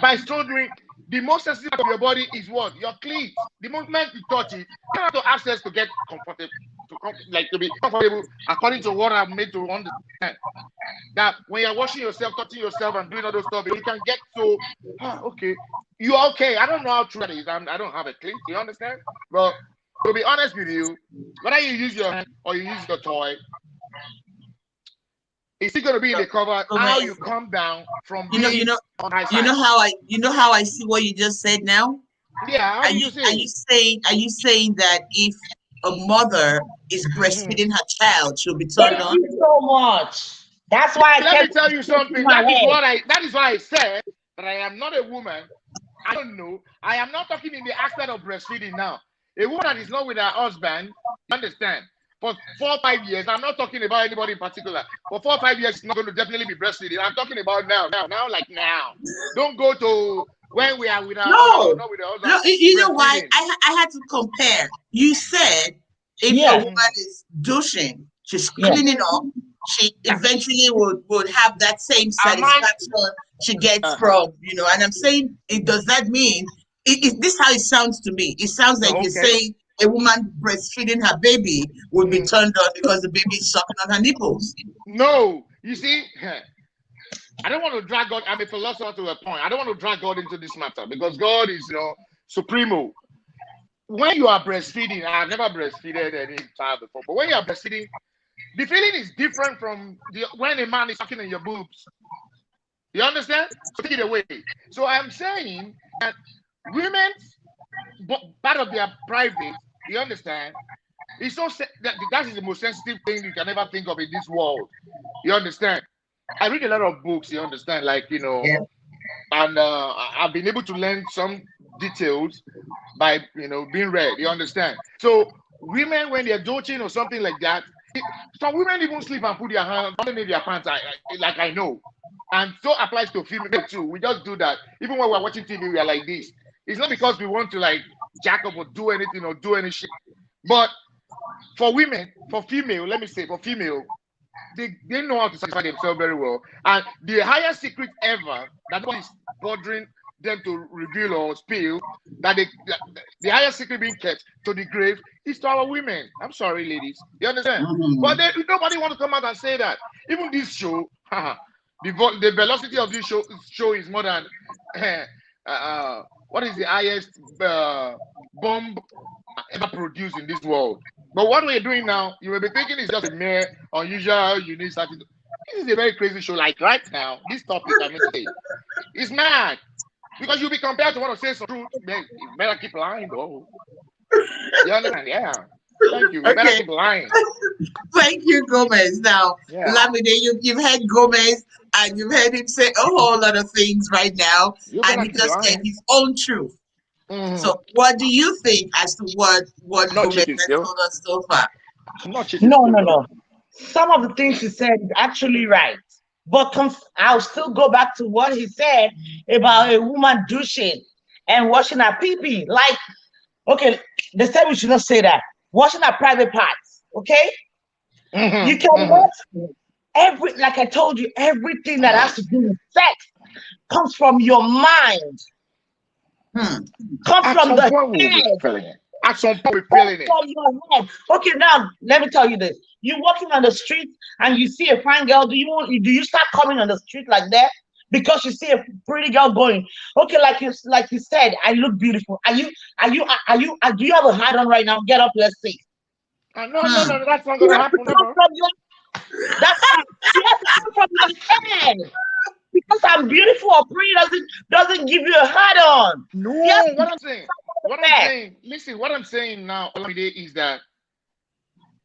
By still doing, the most sensitive of your body is what? Your cleats. The moment you touch it, you have to access to get comfortable, to be comfortable according to what I've made to understand. That when you're washing yourself, touching yourself, and doing all those stuff, you can get so, okay, you're okay. I don't know how true that is. I don't have a cleat, you understand? But to be honest with you, whether you use your hand or you use your toy, it's still gonna be in the cover. How you come down from you know how I see what you just said now? Yeah, are you saying that if a mother is breastfeeding her child, she'll be turned on? Thank you so much. That's why let me tell you something. That is why I said that I am not a woman. I don't know. I am not talking in the aspect of breastfeeding now. A woman that is not with her husband, understand? For 4 or 5 years, I'm not talking about anybody in particular. For 4 or 5 years, it's not going to definitely be breastfeeding. I'm talking about now. Don't go to when we are with our husband, not with our husband. No, you know why? I had to compare. You said if a woman is douching, she's cleaning up, she eventually would have that same satisfaction she gets from, and I'm saying, does that mean, this is how it sounds to me. It sounds like you're Okay. saying a woman breastfeeding her baby will be turned on because the baby is sucking on her nipples. No, you see, I don't want to drag God. I'm a philosopher to a point. I don't want to drag God into this matter because God is, supremo. When you are breastfeeding, I've never breastfeeded any child before, but when you are breastfeeding, the feeling is different from when a man is sucking in your boobs. You understand? So take it away. So I'm saying that women's part of their private, you understand? It's so that is the most sensitive thing you can ever think of in this world. You understand? I read a lot of books, you understand, Yeah. and I've been able to learn some details by being read. You understand? So women, when they're doting or something like that, some women even sleep and put their hands underneath their pants. I know, and so applies to female too. We just do that. Even when we're watching TV, we are like this. It's not because we want to like jack up or do anything or do any shit, but for women, for female, let me say, for female, they know how to satisfy themselves very well. And the highest secret ever that nobody is bothering them to reveal or spill, the highest secret being kept to the grave is to our women. I'm sorry, ladies. You understand? But nobody want to come out and say that. Even this show, the velocity of this show is more than what is the highest bomb ever produced in this world. But what we're doing now, you will be thinking it's just a mere unusual, unique attitude. This is a very crazy show. Like right now, this topic I'm going to say is mad. Because you'll be compared to want to say some truth. Man, you better keep lying, though. You understand? Yeah. Thank you. You better keep lying. Thank you, Gomez. Now, Yeah. Lamide, you've heard Gomez and you've heard him say a whole lot of things right now, You and better he keep just said lying. his own truth. Mm. So, what do you think as to what I'm not Gomez cheating has still. told us so far? I'm not cheating No, still, no, though. no. Some of the things he said is actually right. But I'll still go back to what he said about a woman douching and washing her pee-pee. Like, okay, they said we should not say that. Washing her private parts, okay? You cannot, like I told you, everything that has to do with sex comes from your mind, comes At from some the point, we will be head. feeling it. At some point, we're feeling it. From your head. Okay, now let me tell you this. You're walking on the street and you see a fine girl. Do you start coming on the street like that because you see a pretty girl going? Okay, like you said, I look beautiful. Do you have a hat on right now? Get up, let's see. No, that's not You gonna have to happen. come Never. from your you have to come from your head. Because I'm beautiful or pretty doesn't give you a hat on. No, what I'm saying, listen, what I'm saying now, Olamide, is that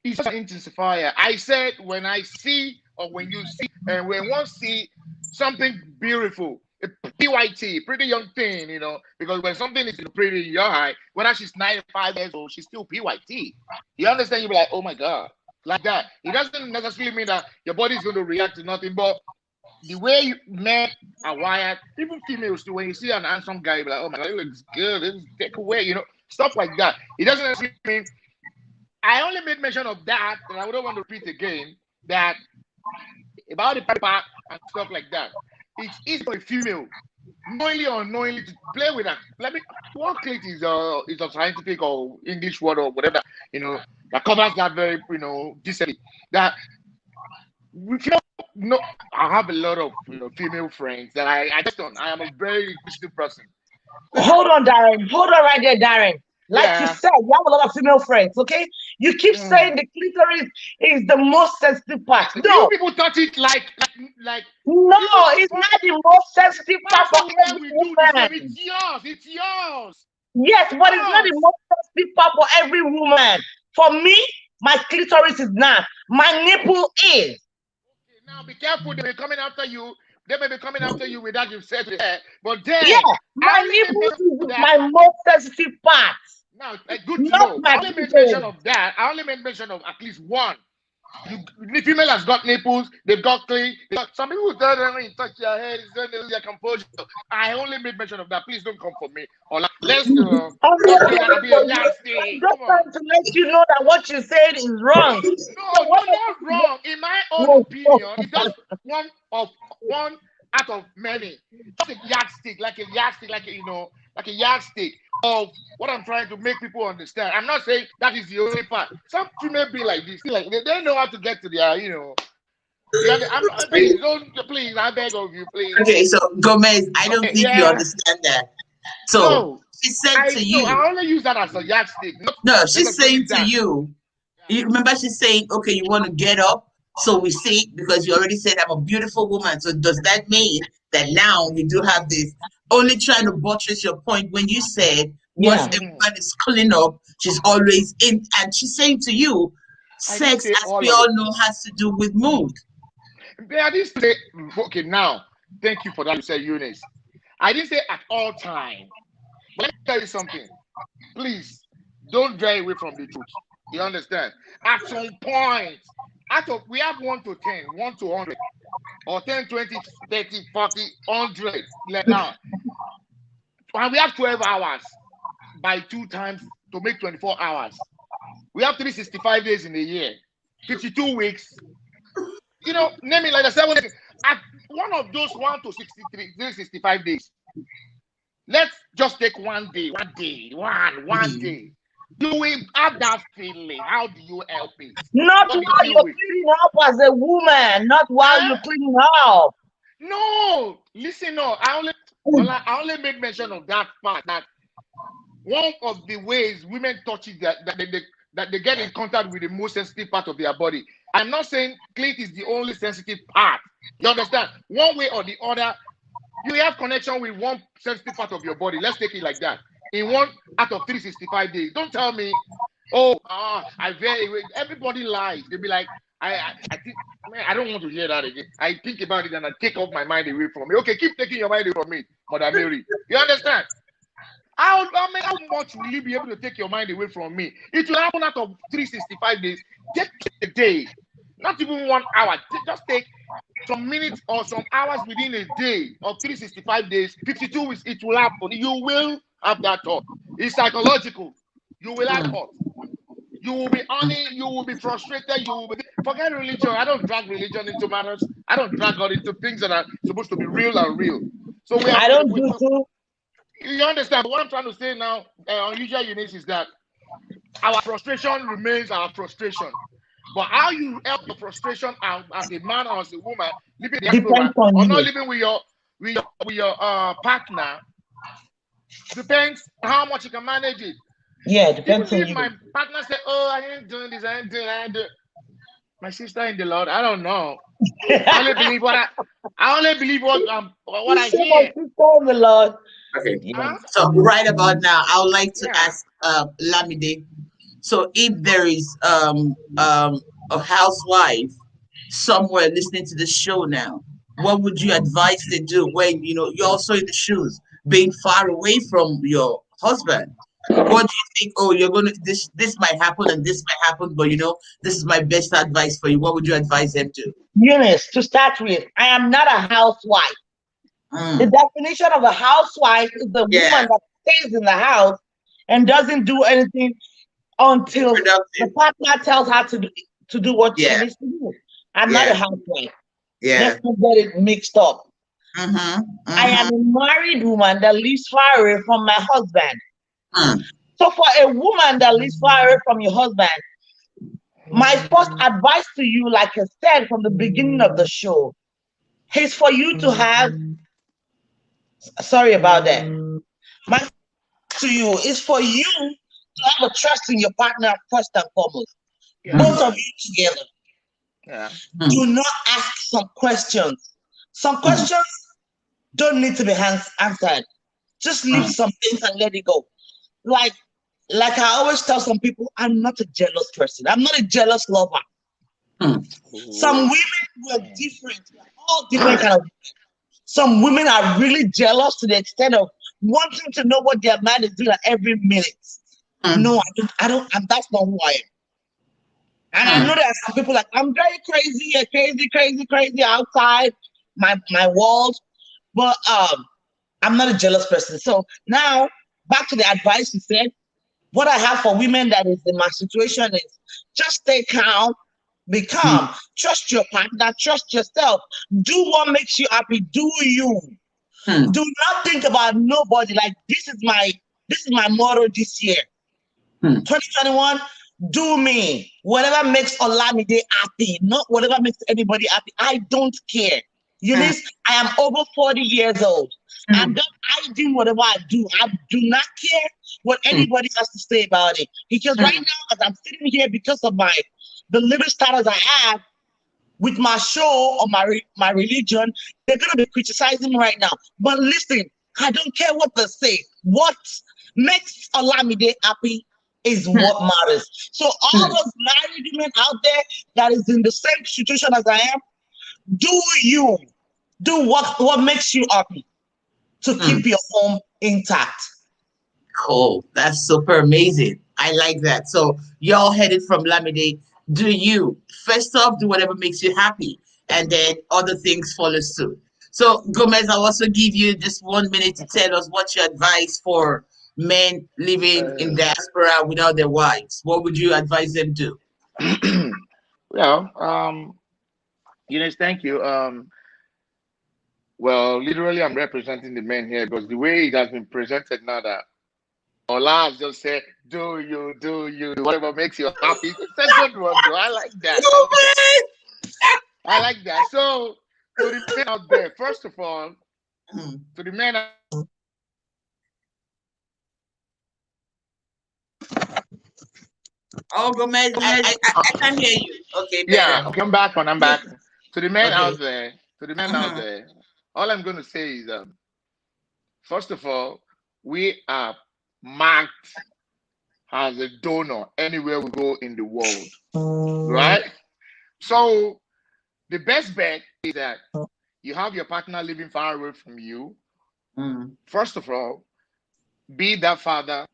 it's just an intensifier. I said when I see or when you see and when one see something beautiful, a PYT, pretty young thing, because when something is pretty in your eye, whether she's 95 years old, she's still PYT. You understand? You'll be like, oh my God, like that. It doesn't necessarily mean that your body is going to react to nothing, but the way men are wired, even females too, when you see an handsome guy, you're like, oh my God, he looks good, let's take away, stuff like that. It doesn't necessarily mean. I only made mention of that, and I wouldn't want to repeat again, that about the part and stuff like that. It's easy for a female, knowingly or unknowingly, to play with that. What clit is a scientific or English word or whatever, that covers that very, decently. That we feel, I have a lot of female friends that I just don't. I am a very inquisitive person. Hold on, Darren. Hold on right there, Darren. Like you Yeah. said, you have a lot of female friends, okay? You keep saying the clitoris is the most sensitive part. Do No. you people touch it like No, it's not the most sensitive part for every we do the same. woman. It's yours. Yes, but it's not the most sensitive part for every woman. For me, my clitoris is not. My nipple is. Okay, now be careful. They may be coming after you. They may be coming after you without you said it. But then, Yeah, my nipple is my most sensitive part. Now, good to Not know. my I only made clitoris. mention of that. I only made mention of at least one. The female has got nipples, they've got clean. Some people tell them when you touch your head, it's going to lose your composure. I only made mention of that. Please don't come for me. Or let's I'm not coming for you. I'm just trying to let you know that what you said is wrong. No, not wrong. In my own opinion, it's just one out of many. Just a yardstick, like a yardstick, like a, like a yardstick of what I'm trying to make people understand. I'm not saying that is the only part. Some female be like this, like they know how to get to their, Yeah, please don't, please, I beg of you, please. Okay, so Gomez, I don't Okay, think you yeah. understand that. So No, she said to no, you, I only use that as a yardstick, not no, she's necessarily saying to that. you, you remember she's saying, okay, you want to get up, so we see because you already said I'm a beautiful woman. So does that mean that now you do have this? Only trying to buttress your point when you said once Yeah. a woman is clean up, she's always in, and she's saying to you, I didn't sex, say as we all of all it. know, has to do with mood. I didn't say, okay, now, thank you for that, you said, Eunice. I didn't say at all time. But let me tell you something. Please, don't veer away from the truth. You understand? At some point, we have 1 to 10, 1 to 100, or 10, 20, 30, 40, 100. Now, and we have 12 hours by 2 times to make 24 hours. We have 365 days in a year, 52 weeks. Name it like the 7 days. At one of those 1 to 63, 365 days, let's just take one day, one day. You will have that feeling. How do you help it? Not What do while you you're deal with? cleaning up as a woman, not while Huh? you're cleaning up. No, listen, no. I only made mention of that part. That one of the ways women touch it, that they get in contact with the most sensitive part of their body. I'm not saying clit is the only sensitive part. You understand? One way or the other, you have connection with one sensitive part of your body. Let's take it like that. In 1 out of 365 days. Don't tell me, oh, everybody lies. They'll be like, I think, man, I don't want to hear that again. I think about it and I take off my mind away from me. Okay, keep taking your mind away from me, Mother Mary. You understand? How much will you be able to take your mind away from me? It will happen out of 365 days. Take a day, not even 1 hour. Just take some minutes or some hours within a day of 365 days, 52 weeks, it will happen. You will have that thought. It's psychological. You will have thought. You will be honey, you will be frustrated, forget religion. I don't drag religion into matters. I don't drag God into things that are supposed to be real and real. So I don't do too. you understand what I'm trying to say now, unusual Eunice, is that our frustration remains our frustration. But how you help your frustration out as a man or as a woman living in the diaspora Depends on or not you. living with your partner depends on how much you can manage it. Yeah, Even depends on if you. my partner say, "Oh, I ain't doing this, I ain't doing that," my sister in the Lord, I don't know. I only believe what I So much hear. before the Lord. Okay. Yeah. So right about now, I would like to Yeah. ask Lamide. So if there is a housewife somewhere listening to the show now, what would you advise they do when you're also in the shoes, being far away from your husband? What do you think? Oh, you're gonna this might happen and this might happen, but this is my best advice for you. What would you advise them to? Eunice, to start with, I am not a housewife. The definition of a housewife is the Yeah, woman that stays in the house and doesn't do anything until the productive. partner tells her to do what she Yeah, needs to do. I'm not a yeah, housewife. yeah. Let's not get it mixed up. I am a married woman that lives far away from my husband. So for a woman that lives far away from your husband, my first advice to you, like I said from the beginning of the show, is for you to have, sorry about that. My to you is for you to have a trust in your partner first and foremost. Yeah. Both of you together. Yeah. Do not ask some questions. Some questions don't need to be answered. Just leave some things and let it go. Like I always tell some people, I'm not a jealous person. I'm not a jealous lover. Some women were different. We're all different kind of. Some women are really jealous to the extent of wanting to know what their man is doing at every minute. No, I don't, and that's not who I am. And I know there are some people like, I'm very crazy outside my walls, but I'm not a jealous person. So now back to the advice you said. What I have for women that is in my situation is just stay calm, Be calm. Trust your partner. Trust yourself. Do what makes you happy. Do you. Do not think about nobody. Like this is my motto this year. 2021. Do me. Whatever makes Olamide happy, not whatever makes anybody happy. I don't care. Eunice, I am over 40 years old. I'm done. I do whatever I do. I do not care what anybody has to say about it. Because right now, as I'm sitting here, because of the living status I have with my show or my religion, they're gonna be criticizing me right now. But listen, I don't care what they say. What makes Olamide happy is what matters. So all those married women out there that is in the same situation as I am, do you. Do what makes you happy to keep your home intact. Cool. That's super amazing. I like that. So y'all headed from Lamide. Do you first off do whatever makes you happy, and then other things follow suit. So Gomez, I'll also give you just 1 minute to tell us what's your advice for men living in diaspora without their wives. What would you advise them to? Well, Eunice, thank you. Well, literally, I'm representing the men here because the way it has been presented now that Ola has just said, do you, whatever makes you happy. It's a good one, bro. I like that. I like that. So, to the men out there, first of all, to the men out Oh, Gomez, I can't hear you. Okay, better. yeah, okay, I'm back. To the men out there, all I'm going to say is, first of all, we are marked as a donor anywhere we go in the world, right? So the best bet is that you have your partner living far away from you. First of all, be that father.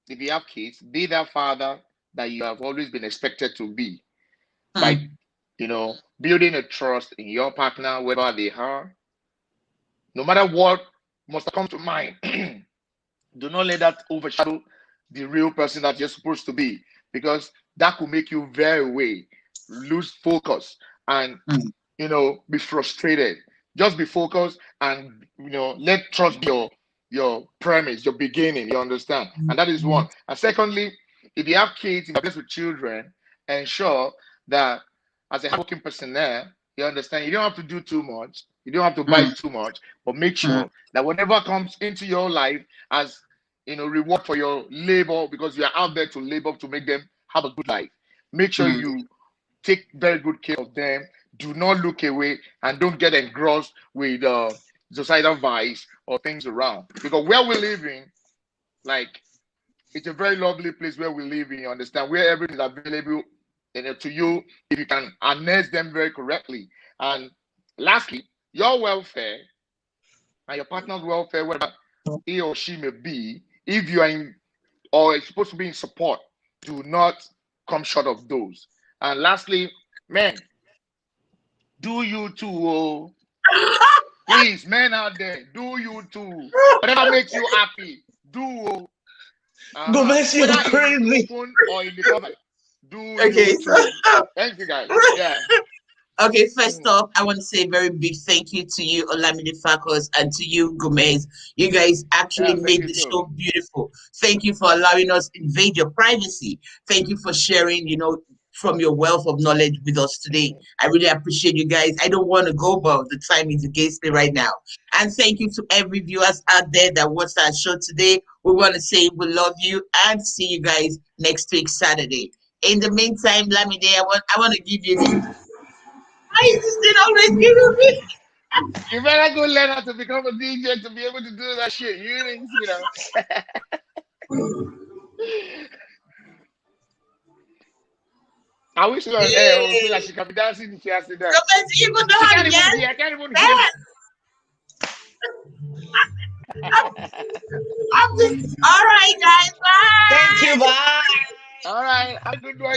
If you have kids, be that father that you have always been expected to be, by building a trust in your partner, wherever they are. No matter what must come to mind, do not let that overshadow the real person that you're supposed to be, because that could make you lose focus and be frustrated. Just be focused and let trust be your premise, your beginning. You understand? And that is one. And secondly, if you have kids, if you're blessed with children, ensure that as a hardworking person there, you understand you don't have to do too much. You don't have to buy too much, but make sure that whatever comes into your life as reward for your labor, because you are out there to labor to make them have a good life. Make sure you take very good care of them. Do not look away and don't get engrossed with societal vice or things around. Because where we live in, like, it's a very lovely place where we live in, you understand, where everything is available to you if you can harness them very correctly. And lastly, your welfare and your partner's welfare, whether he or she may be, if you are in or is supposed to be in support, do not come short of those. And lastly, men, do you too. Please, men out there, do you too. Whatever makes you happy, do. Gomez, you're crazy. Open or in the cover. Do you too. Thank you, guys. Yeah. Okay, first off, I want to say a very big thank you to you, Olamide FAKUS, and to you, Gomez. You guys actually made the show beautiful. Thank you for allowing us to invade your privacy. Thank you for sharing, from your wealth of knowledge with us today. I really appreciate you guys. I don't want to go, but the time is against me right now. And thank you to every viewers out there that watched our show today. We want to say we love you and see you guys next week, Saturday. In the meantime, Lamide, I want to give you this. Why is this thing always giving me? You better go learn how to become a DJ to be able to do that shit. I wish she was there so that she can be dancing if she has to dance. You know how to dance? I can't even hear it. All right, guys. Bye. Thank you. Bye. All right. Have a good one.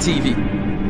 TV.